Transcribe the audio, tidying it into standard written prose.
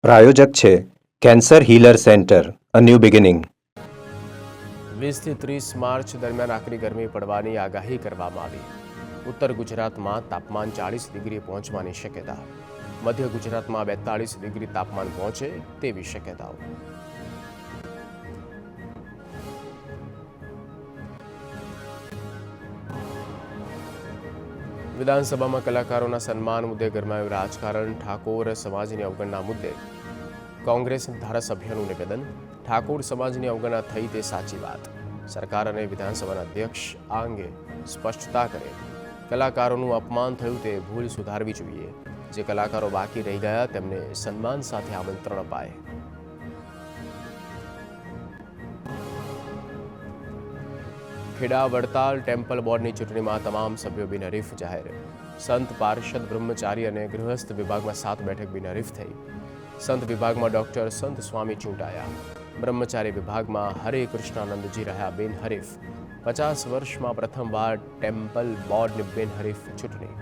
પ્રાયોજક છે cancer healer centre, a new beginning. 20 થી 30 March દરમિયાન આકરી ગરમી પડવાની આગાહી કરવામાં આવી. ઉત્તર ગુજરાતમાં તાપમાન 40 ડિગ્રી પહોંચવાની શક્યતા. મધ્ય ગુજરાતમાં 42 ડિગ્રી તાપમાન પહોંચે તેવી શક્યતાઓ. વિધાનસભામાં કલાકારોના સન્માન મુદ્દે ગરમાયું રાજકારણ. ઠાકોર સમાજની અવગણના મુદ્દે કોંગ્રેસ ધારાસભ્યનું નિવેદન. ઠાકોર સમાજની અવગણના થઈ તે સાચી વાત. સરકાર અને વિધાનસભાના અધ્યક્ષ આ અંગે સ્પષ્ટતા કરે. કલાકારોનું અપમાન થયું તે ભૂલ સુધારવી જોઈએ. જે કલાકારો બાકી રહી ગયા તેમને સન્માન સાથે આમંત્રણ અપાય. ખેડા વડતાલ ટેમ્પલ બોર્ડની ચૂંટણીમાં તમામ સભ્યો બિનહરીફ જાહેર. સંત પાર્ષદ બ્રહ્મચારી અને ગૃહસ્થ વિભાગમાં 7 બેઠક બિનહરીફ થઈ. સંત વિભાગમાં ડોક્ટર સંત સ્વામી ચૂંટાયા. બ્રહ્મચારી વિભાગમાં હરે કૃષ્ણાનંદજી રહ્યા બિનહરીફ. 50 વર્ષમાં પ્રથમવાર ટેમ્પલ બોર્ડની બિનહરીફ ચૂંટણી.